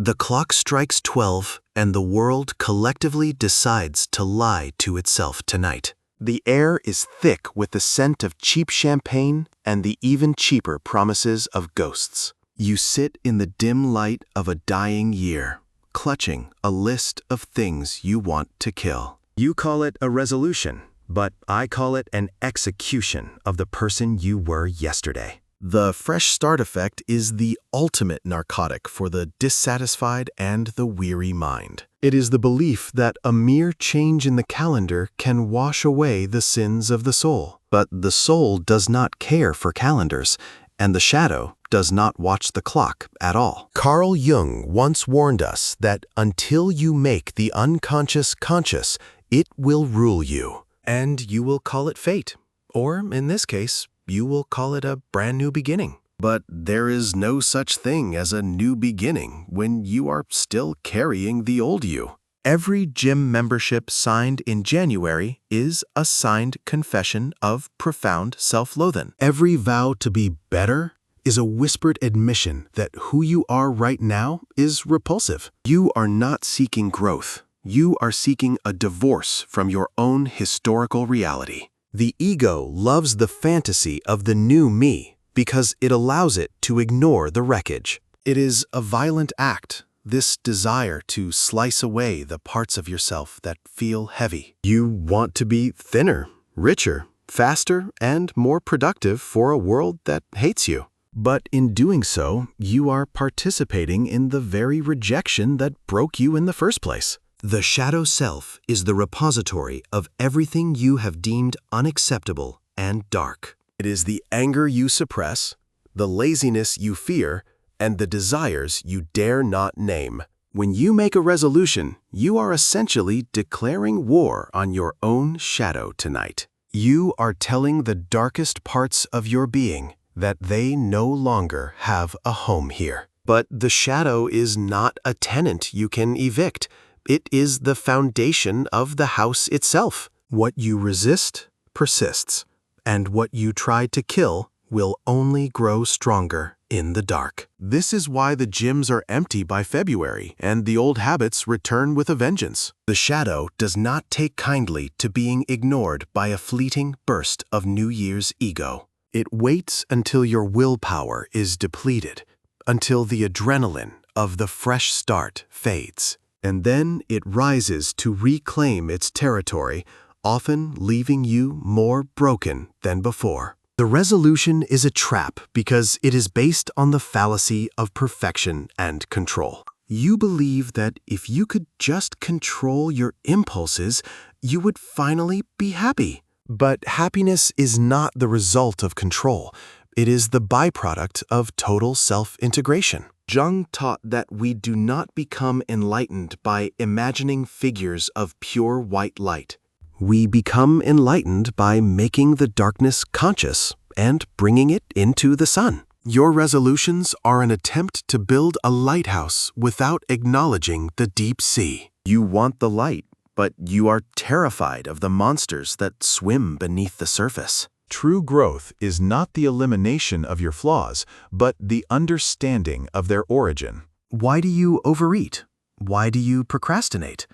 The clock strikes 12, and the world collectively decides to lie to itself tonight. The air is thick with the scent of cheap champagne and the even cheaper promises of ghosts. You sit in the dim light of a dying year, clutching a list of things you want to kill. You call it a resolution, but I call it an execution of the person you were yesterday. The fresh start effect is the ultimate narcotic for the dissatisfied and the weary mind. It is the belief that a mere change in the calendar can wash away the sins of the soul. But the soul does not care for calendars, and the shadow does not watch the clock at all. Carl Jung once warned us that until you make the unconscious conscious, it will rule you. And you will call it fate. Or, in this case, you will call it a brand new beginning. But there is no such thing as a new beginning when you are still carrying the old you. Every gym membership signed in January is a signed confession of profound self-loathing. Every vow to be better is a whispered admission that who you are right now is repulsive. You are not seeking growth. You are seeking a divorce from your own historical reality. The ego loves the fantasy of the new me because it allows it to ignore the wreckage. It is a violent act, this desire to slice away the parts of yourself that feel heavy. You want to be thinner, richer, faster, and more productive for a world that hates you. But in doing so, you are participating in the very rejection that broke you in the first place. The shadow self is the repository of everything you have deemed unacceptable and dark. It is the anger you suppress, the laziness you fear, and the desires you dare not name. When you make a resolution, you are essentially declaring war on your own shadow tonight. You are telling the darkest parts of your being that they no longer have a home here. But the shadow is not a tenant you can evict. It is the foundation of the house itself. What you resist persists, and what you try to kill will only grow stronger in the dark. This is why the gyms are empty by February, and the old habits return with a vengeance. The shadow does not take kindly to being ignored by a fleeting burst of New Year's ego. It waits until your willpower is depleted, until the adrenaline of the fresh start fades. And then it rises to reclaim its territory, often leaving you more broken than before. The resolution is a trap because it is based on the fallacy of perfection and control. You believe that if you could just control your impulses, you would finally be happy. But happiness is not the result of control. It is the byproduct of total self-integration. Jung taught that we do not become enlightened by imagining figures of pure white light. We become enlightened by making the darkness conscious and bringing it into the sun. Your resolutions are an attempt to build a lighthouse without acknowledging the deep sea. You want the light, but you are terrified of the monsters that swim beneath the surface. True growth is not the elimination of your flaws, but the understanding of their origin. Why do you overeat? Why do you procrastinate?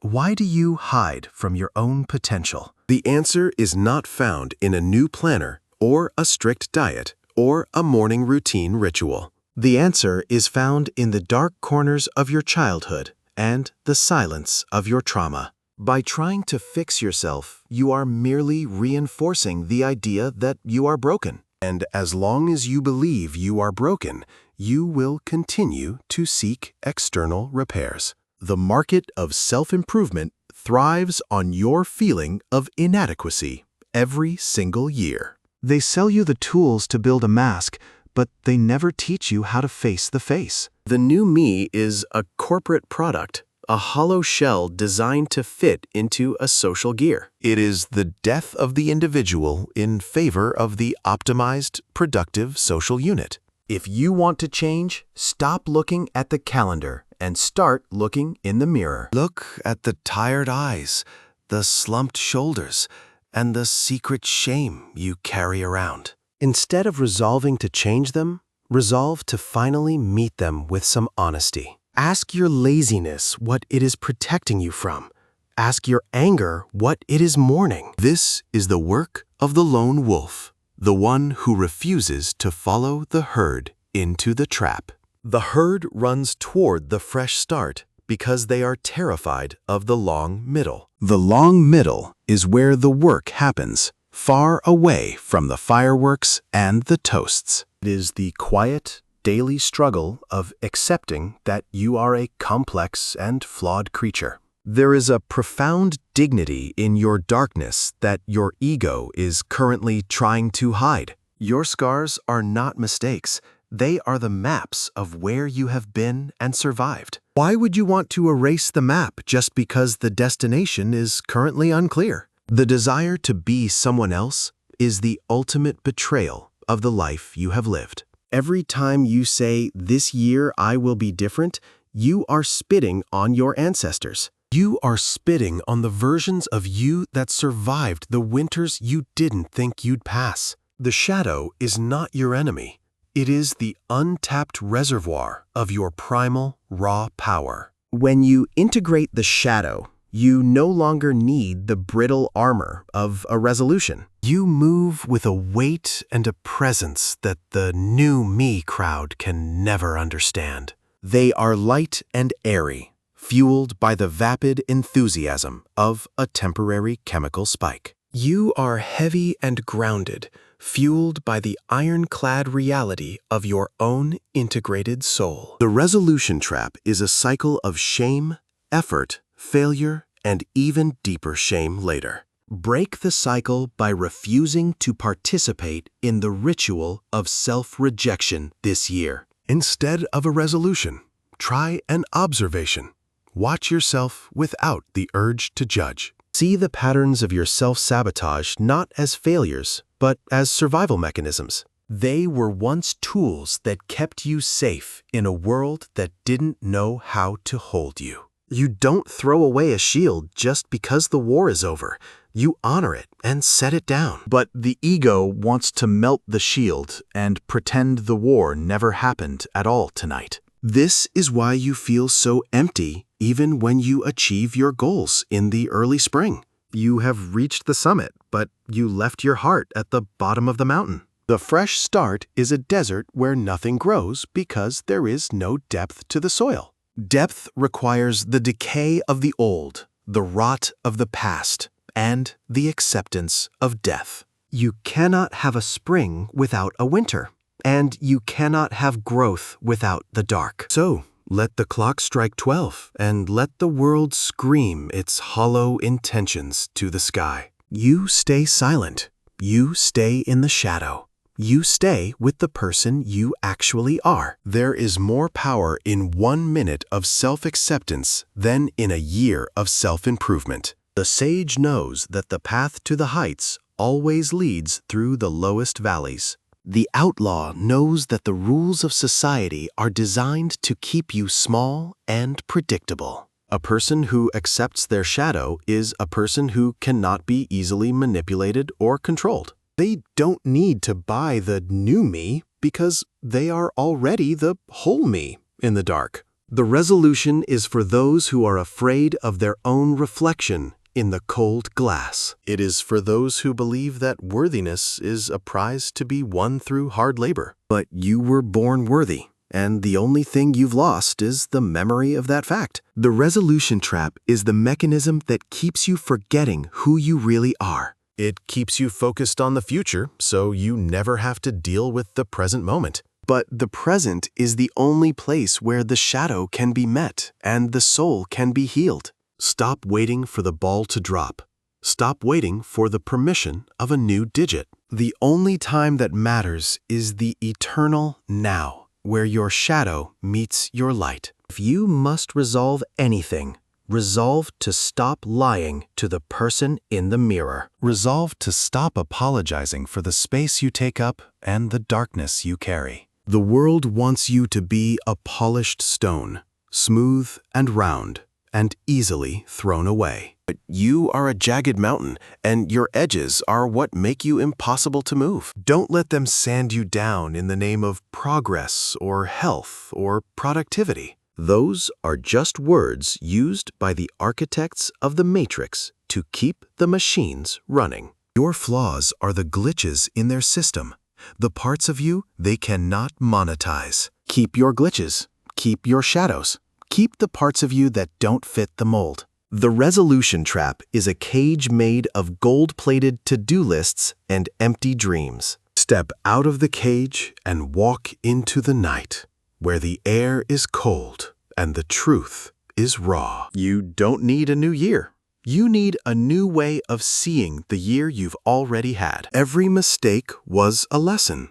Why do you hide from your own potential? The answer is not found in a new planner, or a strict diet, or a morning routine ritual. The answer is found in the dark corners of your childhood and the silence of your trauma. By trying to fix yourself, you are merely reinforcing the idea that you are broken. And as long as you believe you are broken, you will continue to seek external repairs. The market of self-improvement thrives on your feeling of inadequacy every single year. They sell you the tools to build a mask, but they never teach you how to face the face. The new me is a corporate product, a hollow shell designed to fit into a social gear. It is the death of the individual in favor of the optimized, productive social unit. If you want to change, stop looking at the calendar and start looking in the mirror. Look at the tired eyes, the slumped shoulders, and the secret shame you carry around. Instead of resolving to change them, resolve to finally meet them with some honesty. Ask your laziness what it is protecting you from. Ask your anger what it is mourning. This is the work of the lone wolf, the one who refuses to follow the herd into the trap. The herd runs toward the fresh start because they are terrified of the long middle. The long middle is where the work happens, far away from the fireworks and the toasts. It is the quiet, daily struggle of accepting that you are a complex and flawed creature. There is a profound dignity in your darkness that your ego is currently trying to hide. Your scars are not mistakes. They are the maps of where you have been and survived. Why would you want to erase the map just because the destination is currently unclear? The desire to be someone else is the ultimate betrayal of the life you have lived. Every time you say, "This year I will be different," you are spitting on your ancestors. You are spitting on the versions of you that survived the winters you didn't think you'd pass. The shadow is not your enemy. It is the untapped reservoir of your primal, raw power. When you integrate the shadow, you no longer need the brittle armor of a resolution. You move with a weight and a presence that the new me crowd can never understand. They are light and airy, fueled by the vapid enthusiasm of a temporary chemical spike. You are heavy and grounded, fueled by the ironclad reality of your own integrated soul. The resolution trap is a cycle of shame, effort, failure, and even deeper shame later. Break the cycle by refusing to participate in the ritual of self-rejection this year. Instead of a resolution, try an observation. Watch yourself without the urge to judge. See the patterns of your self-sabotage not as failures, but as survival mechanisms. They were once tools that kept you safe in a world that didn't know how to hold you. You don't throw away a shield just because the war is over. You honor it and set it down. But the ego wants to melt the shield and pretend the war never happened at all tonight. This is why you feel so empty even when you achieve your goals in the early spring. You have reached the summit, but you left your heart at the bottom of the mountain. The fresh start is a desert where nothing grows because there is no depth to the soil. Depth requires the decay of the old, the rot of the past, and the acceptance of death. You cannot have a spring without a winter, and you cannot have growth without the dark. So, let the clock strike 12 and let the world scream its hollow intentions to the sky. You stay silent. You stay in the shadow. You stay with the person you actually are. There is more power in 1 minute of self-acceptance than in a year of self-improvement. The sage knows that the path to the heights always leads through the lowest valleys. The outlaw knows that the rules of society are designed to keep you small and predictable. A person who accepts their shadow is a person who cannot be easily manipulated or controlled. They don't need to buy the new me because they are already the whole me in the dark. The resolution is for those who are afraid of their own reflection in the cold glass. It is for those who believe that worthiness is a prize to be won through hard labor. But you were born worthy, and the only thing you've lost is the memory of that fact. The resolution trap is the mechanism that keeps you forgetting who you really are. It keeps you focused on the future, so you never have to deal with the present moment. But the present is the only place where the shadow can be met and the soul can be healed. Stop waiting for the ball to drop. Stop waiting for the permission of a new digit. The only time that matters is the eternal now, where your shadow meets your light. If you must resolve anything, resolve to stop lying to the person in the mirror. Resolve to stop apologizing for the space you take up and the darkness you carry. The world wants you to be a polished stone, smooth and round, and easily thrown away. But you are a jagged mountain, and your edges are what make you impossible to move. Don't let them sand you down in the name of progress or health or productivity. Those are just words used by the architects of the Matrix to keep the machines running. Your flaws are the glitches in their system, the parts of you they cannot monetize. Keep your glitches, keep your shadows, keep the parts of you that don't fit the mold. The resolution trap is a cage made of gold-plated to-do lists and empty dreams. Step out of the cage and walk into the night, where the air is cold and the truth is raw. You don't need a new year. You need a new way of seeing the year you've already had. Every mistake was a lesson.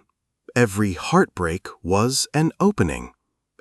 Every heartbreak was an opening.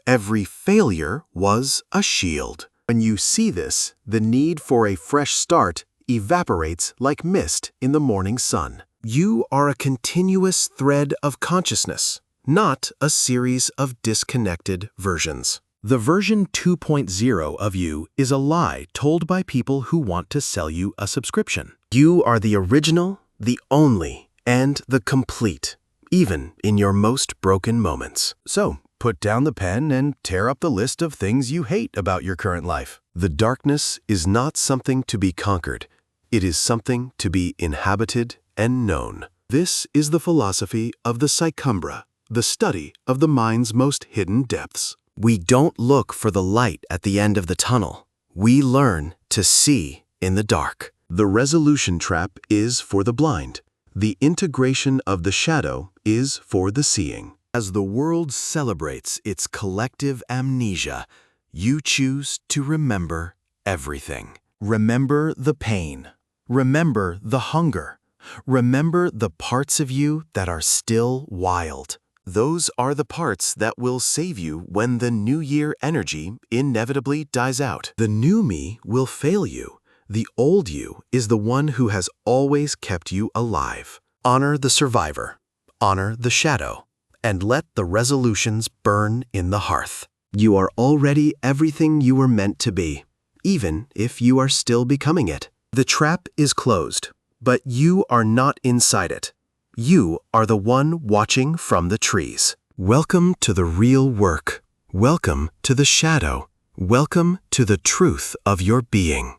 Every failure was a shield. When you see this, the need for a fresh start evaporates like mist in the morning sun. You are a continuous thread of consciousness, not a series of disconnected versions. The version 2.0 of you is a lie told by people who want to sell you a subscription. You are the original, the only, and the complete, even in your most broken moments. So, put down the pen and tear up the list of things you hate about your current life. The darkness is not something to be conquered. It is something to be inhabited and known. This is the philosophy of the Psychumbra, the study of the mind's most hidden depths. We don't look for the light at the end of the tunnel. We learn to see in the dark. The resolution trap is for the blind. The integration of the shadow is for the seeing. As the world celebrates its collective amnesia, you choose to remember everything. Remember the pain. Remember the hunger. Remember the parts of you that are still wild. Those are the parts that will save you when the New Year energy inevitably dies out. The new me will fail you. The old you is the one who has always kept you alive. Honor the survivor. Honor the shadow. And let the resolutions burn in the hearth. You are already everything you were meant to be, even if you are still becoming it. The trap is closed, but you are not inside it. You are the one watching from the trees. Welcome to the real work. Welcome to the shadow. Welcome to the truth of your being.